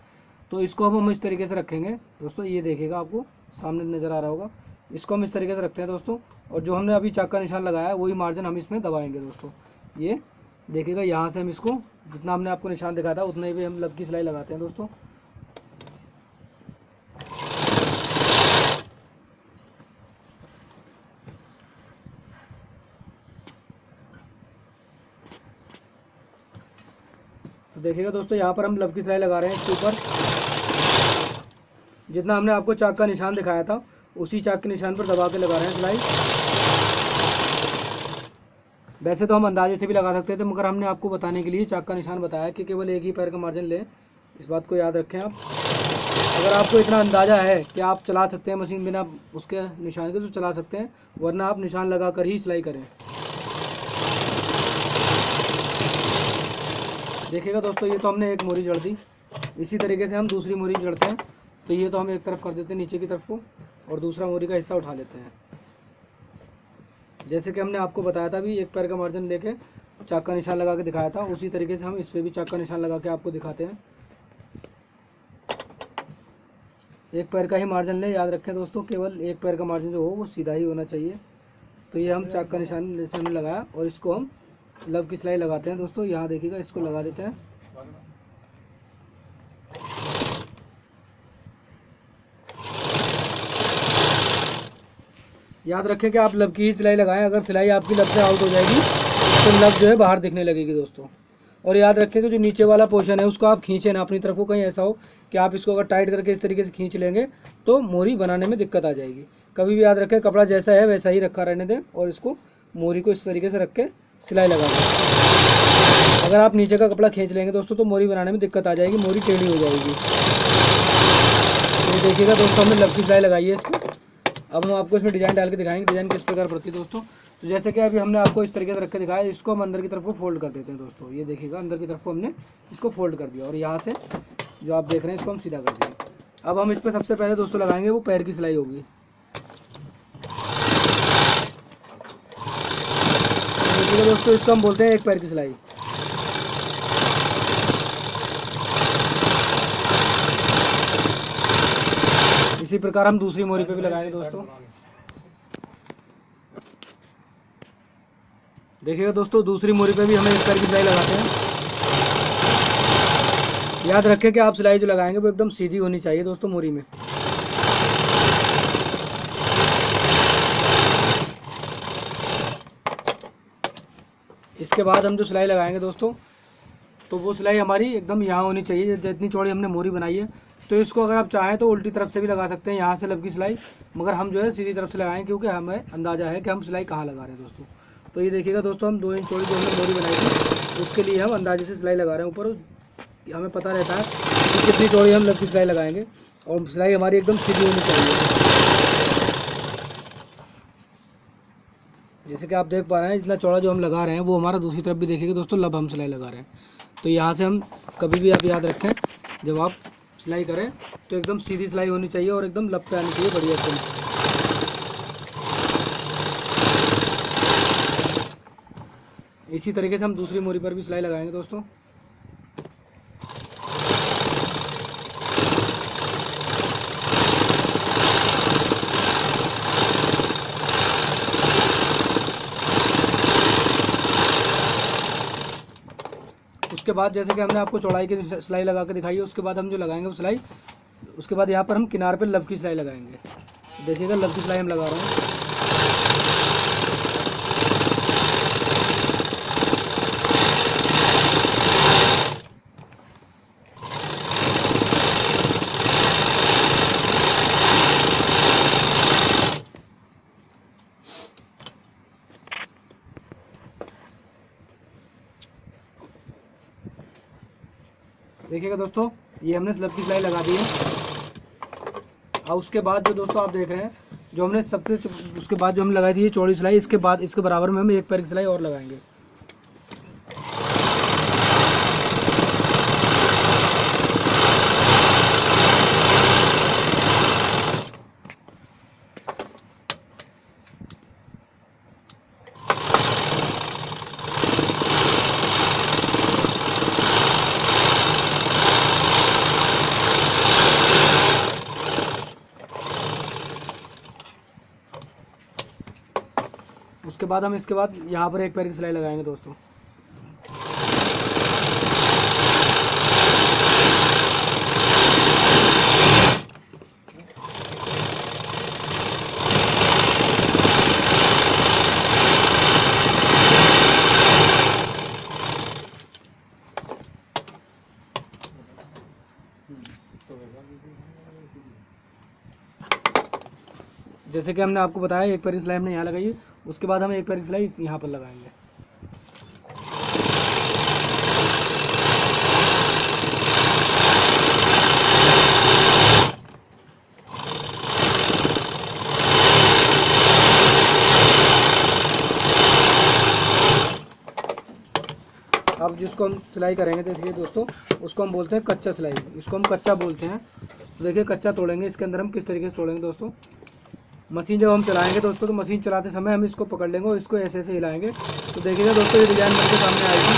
तो इसको अब हम इस तरीके से रखेंगे दोस्तों, ये देखिएगा आपको सामने नज़र आ रहा होगा। इसको हम इस तरीके से रखते हैं दोस्तों, और जो हमने अभी चाक का निशान लगाया है वही मार्जिन हम इसमें दबाएंगे दोस्तों। ये देखिएगा, यहाँ से हम इसको जितना हमने आपको निशान दिखाया था उतने भी हम लब की सिलाई लगाते हैं दोस्तों। तो देखिएगा दोस्तों, यहाँ पर हम लब की सिलाई लगा रहे हैं इसके ऊपर। जितना हमने आपको चाक का निशान दिखाया था उसी चाक के निशान पर दबा के लगा रहे हैं सिलाई। वैसे तो हम अंदाजे से भी लगा सकते थे, मगर हमने आपको बताने के लिए चाक का निशान बताया कि केवल एक ही पैर का मार्जिन लें। इस बात को याद रखें आप। अगर आपको इतना अंदाज़ा है कि आप चला सकते हैं मशीन बिना उसके निशान के, तो चला सकते हैं, वरना आप निशान लगा कर ही सिलाई करें। देखिएगा दोस्तों, ये तो हमने एक मोरी जड़ दी, इसी तरीके से हम दूसरी मोरी जड़ते हैं। तो ये तो हम एक तरफ कर देते हैं नीचे की तरफ को, और दूसरा मोरी का हिस्सा उठा लेते हैं। जैसे कि हमने आपको बताया था भी, एक पैर का मार्जिन लेके चाक का निशान लगा के दिखाया था, उसी तरीके से हम इस पर भी चाक का निशान लगा के आपको दिखाते हैं। एक पैर का ही मार्जिन लें, याद रखें दोस्तों, केवल एक पैर का मार्जिन जो हो वो सीधा ही होना चाहिए। तो ये हम चाक का निशान जैसे हमने लगाया, और इसको हम लब की सिलाई लगाते हैं दोस्तों। यहाँ देखिएगा, इसको लगा देते हैं। याद रखें कि आप लब की ही सिलाई लगाएं, अगर सिलाई आपकी लब से आउट हो जाएगी तो लब जो है बाहर दिखने लगेगी दोस्तों। और याद रखें कि जो नीचे वाला पोर्शन है उसको आप खींचें ना अपनी तरफ को, कहीं ऐसा हो कि आप इसको अगर टाइट करके इस तरीके से खींच लेंगे तो मोरी बनाने में दिक्कत आ जाएगी। कभी भी याद रखें, कपड़ा जैसा है वैसा ही रखा रहने दें, और इसको मोरी को इस तरीके से रख के सिलाई लगा दें। अगर आप नीचे का कपड़ा खींच लेंगे दोस्तों तो मोरी बनाने में दिक्कत आ जाएगी, मोरी टेढ़ी हो जाएगी। तो देखिएगा दोस्तों, हमने लब की सिलाई लगाई है इसको। अब हम आपको इसमें डिज़ाइन डाल के दिखाएंगे, डिज़ाइन किस प्रकार पड़ती है दोस्तों। तो जैसे कि अभी हमने आपको इस तरीके से रख के दिखाया, इसको हम अंदर की तरफ को फोल्ड कर देते हैं दोस्तों। ये देखिएगा, अंदर की तरफ को हमने इसको फोल्ड कर दिया, और यहाँ से जो आप देख रहे हैं इसको हम सीधा कर देंगे। अब हम इस पर सबसे पहले दोस्तों लगाएंगे वो पैर की सिलाई होगी। देखिएगा दोस्तों, इसको हम बोलते हैं एक पैर की सिलाई। इसी प्रकार हम दूसरी मोरी पे भी लगाएंगे दोस्तों। देखिएगा दोस्तों, दूसरी मोरी पे भी हमें इस पैर की सिलाई लगाते हैं। याद रखें कि आप सिलाई जो लगाएंगे वो एकदम सीधी होनी चाहिए दोस्तों मोरी में। इसके बाद हम जो सिलाई लगाएंगे दोस्तों, तो वो सिलाई हमारी एकदम यहाँ होनी चाहिए, जितनी चौड़ी हमने मोरी बनाई है। तो इसको अगर आप चाहें तो उल्टी तरफ से भी लगा सकते हैं, यहाँ से लब की सिलाई, मगर हम जो है सीधी तरफ से लगाएं, क्योंकि हमें अंदाज़ा है कि हम सिलाई कहाँ लगा रहे हैं दोस्तों। तो ये देखिएगा दोस्तों, हम 2 इंच चौड़ी जो हमने मोरी बनाई थी उसके लिए हम अंदाजे से सिलाई लगा रहे हैं ऊपर। हमें पता रहता है कि कितनी चौड़ी हम लब की सिलाई लगाएंगे, और सिलाई हमारी एकदम सीधी होनी चाहिए। जैसे कि आप देख पा रहे हैं, इतना चौड़ा जो हम लगा रहे हैं वो हमारा दूसरी तरफ भी देखिएगा दोस्तों, लब हम सिलाई लगा रहे हैं। तो यहाँ से हम कभी भी आप याद रखें, जब आप सिलाई करें तो एकदम सीधी सिलाई होनी चाहिए, और एकदम लब पे आनी चाहिए बढ़िया एकदम। इसी तरीके से हम दूसरी मोरी पर भी सिलाई लगाएंगे दोस्तों। उसके बाद जैसे कि हमने आपको चौड़ाई की सिलाई लगा के दिखाई है, उसके बाद हम जो लगाएंगे वो सिलाई, उसके बाद यहाँ पर हम किनार पे लब की सिलाई लगाएंगे। देखिएगा, लब की सिलाई हम लगा रहे हैं। देखिएगा दोस्तों, ये हमने लब की सिलाई लगा दी है। और उसके बाद जो दोस्तों आप देख रहे हैं, जो हमने सबसे उसके बाद जो हम लगाई थी ये चौड़ी सिलाई, इसके बाद इसके बराबर में हम एक पैर की सिलाई और लगाएंगे। उसके बाद हम इसके बाद यहाँ पर एक पैर की सिलाई लगाएंगे दोस्तों। जैसे कि हमने आपको बताया एक पैर की सिलाई हमने यहाँ लगाई, उसके बाद हम एक पैर की सिलाई यहाँ पर लगाएंगे। अब जिसको हम सिलाई करेंगे देखिए दोस्तों, उसको हम बोलते हैं कच्चा सिलाई, इसको हम कच्चा बोलते हैं। तो देखिए कच्चा तोड़ेंगे, इसके अंदर हम किस तरीके से तोड़ेंगे दोस्तों। मशीन जब हम चलाएंगे दोस्तों, तो मशीन चलाते समय हम इसको पकड़ लेंगे और इसको ऐसे ऐसे हिलाएंगे, तो देखिएगा दोस्तों ये डिजाइन बनके सामने आएगी।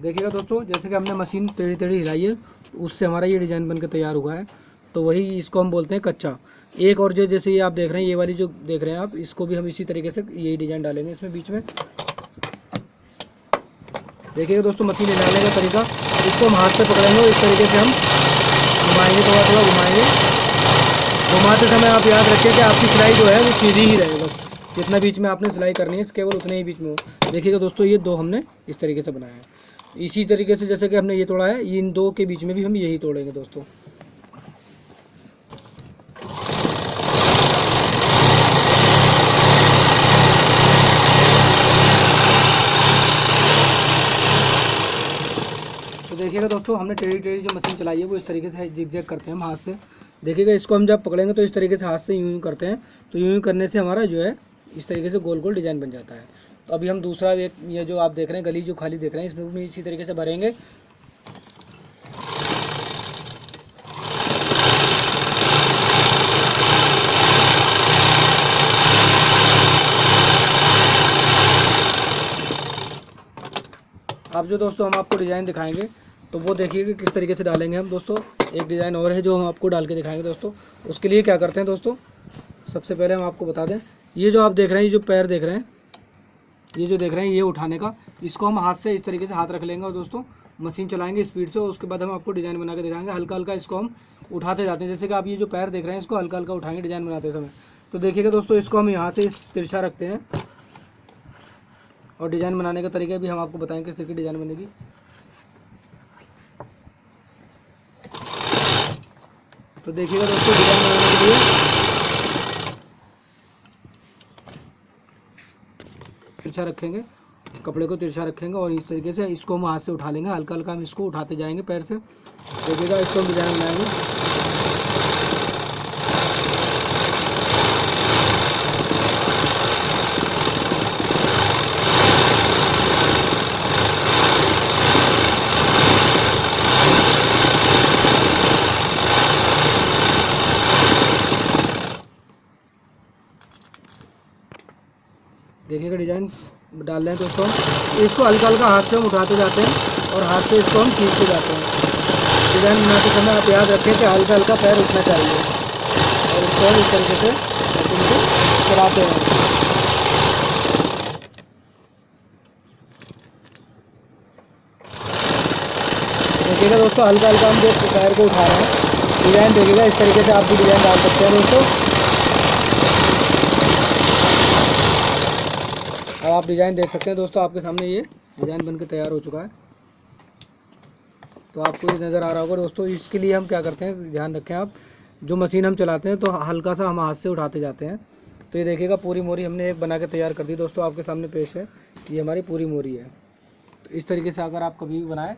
देखिएगा दोस्तों, जैसे कि हमने मशीन टेढ़ी टेढ़ी हिलाई है, उससे हमारा ये डिज़ाइन बनकर तैयार हुआ है। तो वही इसको हम बोलते हैं कच्चा। एक और जो जैसे ये आप देख रहे हैं, ये वाली जो देख रहे हैं आप, इसको भी हम इसी तरीके से यही डिज़ाइन डालेंगे इसमें बीच में। देखिएगा दोस्तों मशीन हिलाने का तरीका, इसको हम हाथ से पकड़ेंगे और इस तरीके से हम घुमाएंगे, थोड़ा थोड़ा घुमाएंगे। घुमाते समय आप याद रखिए कि आपकी सिलाई जो है वो सीधी ही रहे, बस जितना बीच में आपने सिलाई करनी है केवल उतने ही बीच में हो। देखिएगा दोस्तों ये दो हमने इस तरीके से बनाया है। इसी तरीके से जैसे कि हमने ये तोड़ा है, इन दो के बीच में भी हम यही तोड़ेंगे दोस्तों। तो देखिएगा दोस्तों, हमने टेढ़ी टेढ़ी जो मशीन चलाई है वो इस तरीके से जिग-जैग करते हैं हम हाथ से। देखिएगा इसको हम जब पकड़ेंगे तो इस तरीके से हाथ से यूं करते हैं, तो यूं करने से हमारा जो है इस तरीके से गोल गोल डिज़ाइन बन जाता है। तो अभी हम दूसरा एक ये जो आप देख रहे हैं गली जो खाली देख रहे हैं, इसमें भी इसी तरीके से भरेंगे। अब जो दोस्तों हम आपको डिज़ाइन दिखाएंगे तो वो देखिए कि किस तरीके से डालेंगे हम दोस्तों। एक डिज़ाइन और है जो हम आपको डाल के दिखाएंगे दोस्तों। उसके लिए क्या करते हैं दोस्तों, सबसे पहले हम आपको बता दें, ये जो आप देख रहे हैं, ये जो पैर देख रहे हैं, ये जो देख रहे हैं, ये उठाने का, इसको हम हाथ से इस तरीके से हाथ रख लेंगे और दोस्तों मशीन चलाएंगे स्पीड से। और उसके बाद हम आपको डिज़ाइन बना के दिखाएंगे। हल्का हल्का इसको हम उठाते जाते हैं, जैसे कि आप ये जो पैर देख रहे हैं इसको हल्का हल्का उठाएंगे डिज़ाइन बनाते समय। तो देखिएगा दोस्तों, इसको हम यहाँ से तिरछा रखते हैं और डिज़ाइन बनाने का तरीका भी हम आपको बताएंगे किस तरीके की डिज़ाइन बनेगी। तो देखिएगा दोस्तों, डिज़ाइन बनाने के लिए तिरछा रखेंगे, कपड़े को तिरछा रखेंगे और इस तरीके से इसको हम हाथ से उठा लेंगे। हल्का हल्का हम इसको उठाते जाएंगे पैर से। देखिएगा इसको हम डिज़ाइन बनाएंगे। देखिएगा डिज़ाइन डाल रहे हैं दोस्तों, इसको हल्का हल्का हाथ से हम उठाते जाते हैं और हाथ से इसको हम खींचते जाते हैं। डिज़ाइन बनाते समय आप याद रखें कि हल्का हल्का पैर उठना चाहिए और इसको हम इस तरीके से इनको चलाते हैं। देखिएगा दोस्तों, हल्का हल्का हम जो पैर को उठा रहे हैं, डिज़ाइन देखिएगा इस तरीके से आप भी डिज़ाइन डाल सकते हैं दोस्तों। अब आप डिज़ाइन देख सकते हैं दोस्तों, आपके सामने ये डिज़ाइन बनके तैयार हो चुका है। तो आपको ये नज़र आ रहा होगा दोस्तों। इसके लिए हम क्या करते हैं, ध्यान रखें आप, जो मशीन हम चलाते हैं तो हल्का सा हम हाथ से उठाते जाते हैं। तो ये देखिएगा पूरी मोरी हमने एक बना के तैयार कर दी दोस्तों, आपके सामने पेश है। ये हमारी पूरी मोरी है। तो इस तरीके से अगर आप कभी भी बनाएं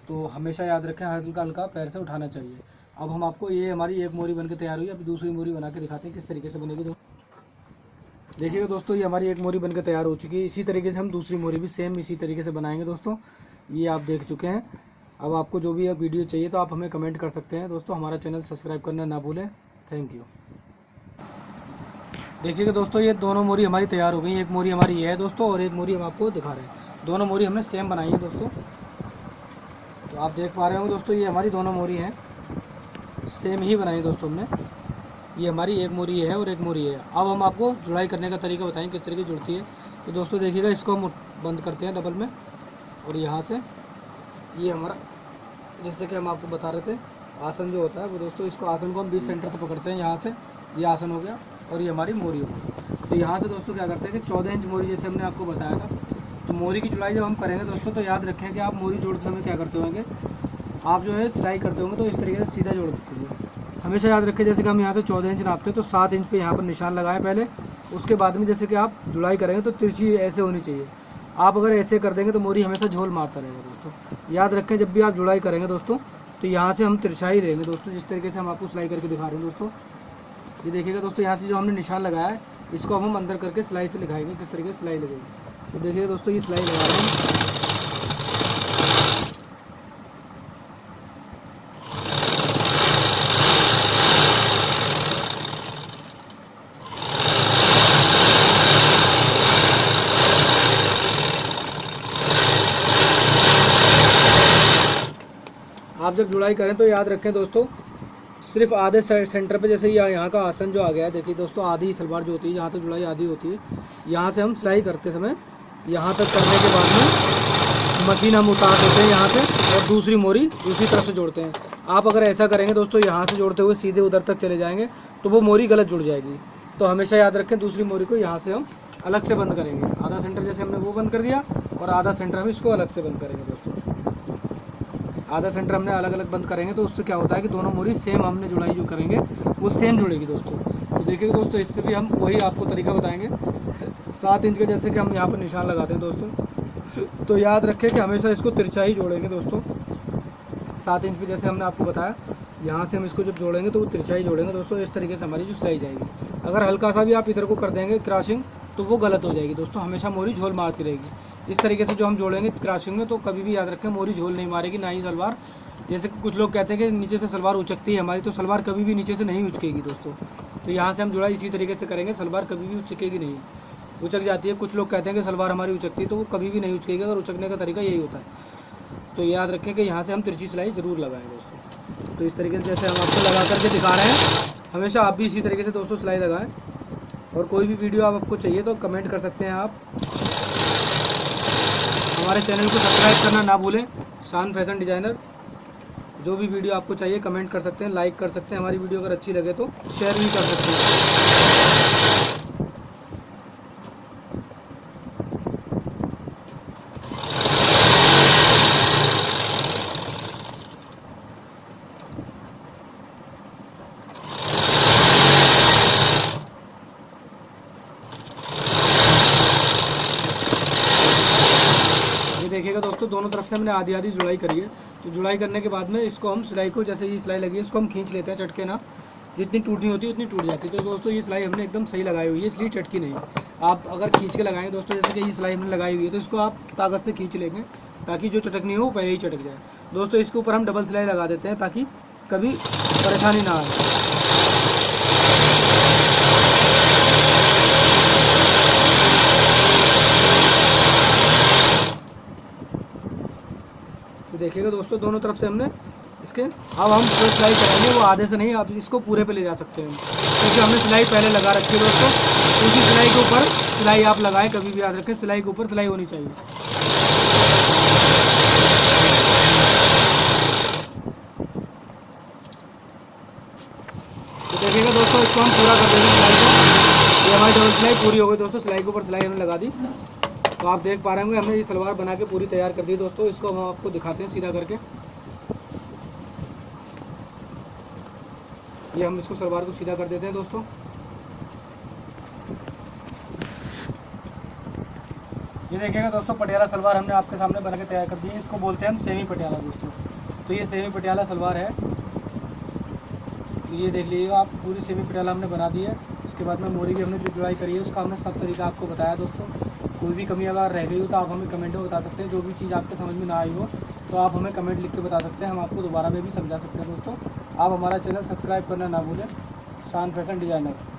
तो हमेशा याद रखें हल्का हल्का पैर से उठाना चाहिए। अब हम आपको ये हमारी एक मोरी बन के तैयार हुई, अभी दूसरी मोरी बना के दिखाते हैं किस तरीके से बनेगी। देखिएगा दोस्तों, ये हमारी एक मोरी बनकर तैयार हो चुकी है। इसी तरीके से हम दूसरी मोरी भी सेम इसी तरीके से बनाएंगे दोस्तों। ये आप देख चुके हैं। अब आपको जो भी वीडियो चाहिए तो आप हमें कमेंट कर सकते हैं दोस्तों। हमारा चैनल सब्सक्राइब करना ना भूलें। Thank you. देखिएगा दोस्तों, ये दोनों मोरी हमारी तैयार हो गई। एक मोरी हमारी ये है दोस्तों और एक मोरी हम आपको दिखा रहे हैं। दोनों मोरी हमने सेम बनाई है दोस्तों। तो आप देख पा रहे होंगे दोस्तों, ये हमारी दोनों मोरी हैं, सेम ही बनाई दोस्तों हमने। ये हमारी एक मोरी है और एक मोरी है। अब हम आपको जुड़ाई करने का तरीका बताएं किस तरीके जुड़ती है। तो दोस्तों देखिएगा, इसको हम बंद करते हैं डबल में, और यहाँ से ये हमारा, जैसे कि हम आपको बता रहे थे, आसन जो होता है वो दोस्तों, इसको आसन को हम 20 सेंटर से पकड़ते हैं। यहाँ से ये आसन हो गया और ये हमारी मोरी हो गई। तो यहाँ से दोस्तों क्या करते हैं कि 14 इंच मोरी जैसे हमने आपको बताया था। तो मोरी की जुड़ाई जब हम करेंगे दोस्तों, तो याद रखें कि आप मोरी जोड़ते समय क्या करते होंगे, आप जो है सिलाई करते होंगे तो इस तरीके से सीधा जोड़ देते हैं। हमेशा याद रखें, जैसे कि हम यहाँ से 14 इंच नापते हैं तो 7 इंच पे यहाँ पर निशान लगाएं पहले। उसके बाद में जैसे कि आप जुड़ाई करेंगे तो तिरछी ऐसे होनी चाहिए। आप अगर ऐसे कर देंगे तो मोरी हमेशा झोल मारता रहेगा दोस्तों। याद रखें, जब भी आप जुड़ाई करेंगे दोस्तों, तो यहाँ से हम तिरछाई रहेंगे दोस्तों, जिस तरीके से हम आपको सिलाई करके दिखा रहे हैं दोस्तों। ये देखिएगा दोस्तों, यहाँ से जो हमने निशान लगाया है, इसको हम अंदर करके सिलाई से लिखाएंगे किस तरीके से सिलाई लगेगी। तो देखिए दोस्तों, ये सिलाई लगा रहे हैं। आप जब जुड़ाई करें तो याद रखें दोस्तों, सिर्फ आधे सेंटर पे, जैसे यहाँ का आसन जो आ गया है, देखिए दोस्तों, आधी सलवार जो होती है, जहाँ तक जुड़ाई आधी होती है, यहाँ से हम सिलाई करते समय यहाँ तक करने के बाद में मशीन हम उतार देते हैं यहाँ से, और दूसरी मोरी दूसरी तरफ से जोड़ते हैं। आप अगर ऐसा करेंगे दोस्तों, यहाँ से जोड़ते हुए सीधे उधर तक चले जाएंगे तो वो मोरी गलत जुड़ जाएगी। तो हमेशा याद रखें, दूसरी मोरी को यहाँ से हम अलग से बंद करेंगे। आधा सेंटर जैसे हमने वो बंद कर दिया, और आधा सेंटर हम इसको अलग से बंद करेंगे दोस्तों। आधा सेंटर हमने अलग अलग बंद करेंगे तो उससे क्या होता है कि दोनों मोरी सेम हमने जुड़ाई जो करेंगे वो सेम जुड़ेगी दोस्तों। तो देखिए दोस्तों, इस पर भी हम वही आपको तरीका बताएंगे। 7 इंच के जैसे कि हम यहाँ पर निशान लगाते हैं दोस्तों, तो याद रखें कि हमेशा इसको तिरछा ही जोड़ेंगे दोस्तों। 7 इंच पे जैसे हमने आपको बताया, यहाँ से हम इसको जब जोड़ेंगे तो वो तिरछा ही जोड़ेंगे दोस्तों। इस तरीके से हमारी जो सिलाई जाएगी। अगर हल्का सा भी आप इधर को कर देंगे क्रॉसिंग, तो वो गलत हो जाएगी दोस्तों। हमेशा मोरी झोल मारती रहेगी। इस तरीके से जो हम जोड़ेंगे क्रॉसिंग में, तो कभी भी याद रखें, मोरी झोल नहीं मारेगी, ना ही सलवार। जैसे कि कुछ लोग कहते हैं कि नीचे से सलवार उचकती है हमारी, तो सलवार कभी भी नीचे से नहीं उचकेगी दोस्तों। तो यहाँ से हम जुड़ाई इसी तरीके से करेंगे, सलवार कभी भी उचकेगी नहीं, उचक जाती है। कुछ लोग कहते हैं कि सलवार हमारी उचकती है, तो वो कभी भी नहीं उचकेगी। अगर उचकने का तरीका यही होता है। तो याद रखें कि यहाँ से हम तिरछी सिलाई ज़रूर लगाएं दोस्तों। तो इस तरीके से जैसे हम आपको लगा करके दिखा रहे हैं, हमेशा आप भी इसी तरीके से दोस्तों सिलाई लगाएं। और कोई भी वीडियो आपको चाहिए तो कमेंट कर सकते हैं आप। हमारे चैनल को सब्सक्राइब करना ना भूलें। शान फैशन डिज़ाइनर, जो भी वीडियो आपको चाहिए कमेंट कर सकते हैं, लाइक कर सकते हैं। हमारी वीडियो अगर अच्छी लगे तो शेयर भी कर सकते हैं। देखिएगा दोस्तों, दोनों तरफ से हमने आधी आधी जुड़ाई करी है। तो जुड़ाई करने के बाद में इसको हम सिलाई को, जैसे ये सिलाई लगी है, इसको हम खींच लेते हैं चटके ना, जितनी टूटनी होती है उतनी टूट जाती है। तो दोस्तों ये सिलाई हमने एकदम सही लगाई हुई है, इसलिए चटकी नहीं। आप अगर खींच के लगाएंगे दोस्तों, जैसे कि ये सिलाई हमने लगाई हुई है, तो इसको आप ताकत से खींच लेंगे ताकि जो चटकनी हो वो पहले ही चटक जाए दोस्तों। इसके ऊपर हम डबल सिलाई लगा देते हैं ताकि कभी परेशानी ना आए। तो देखिएगा दोस्तों, दोनों तरफ से हमने इसके, अब हम जो सिलाई करेंगे वो आधे से नहीं, आप इसको पूरे पे ले जा सकते हैं, क्योंकि हमने सिलाई पहले लगा रखी है दोस्तों। उसी सिलाई के ऊपर सिलाई आप लगाएं, कभी भी याद रखें सिलाई के ऊपर सिलाई होनी चाहिए। तो देखिएगा दोस्तों, इसको हम पूरा कर देंगे सिलाई को। ये हमारी डबल सिलाई पूरी हो गई दोस्तों, सिलाई के ऊपर सिलाई हमने लगा दी। तो आप देख पा रहे होंगे, हमने ये सलवार बना के पूरी तैयार कर दी दोस्तों। इसको हम आपको दिखाते हैं सीधा करके। ये हम इसको सलवार को सीधा कर देते हैं दोस्तों। ये देखिएगा दोस्तों, पटियाला सलवार हमने आपके सामने बना के तैयार कर दी है। इसको बोलते हैं हम सेमी पटियाला दोस्तों। तो ये सेमी पटियाला सलवार है, ये देख लीजिएगा आप, पूरी सेमी पटियाला हमने बना दी है। उसके बाद में मोरी की हमने जो जुड़ाई करी है उसका हमने सब तरीका आपको बताया दोस्तों। कोई भी कमी अगर रह गई हो तो आप हमें कमेंट में बता सकते हैं। जो भी चीज़ आपके समझ में ना आई हो तो आप हमें कमेंट लिख के बता सकते हैं, हम आपको दोबारा में भी समझा सकते हैं दोस्तों। आप हमारा चैनल सब्सक्राइब करना ना भूलें। शान फैशन डिज़ाइनर।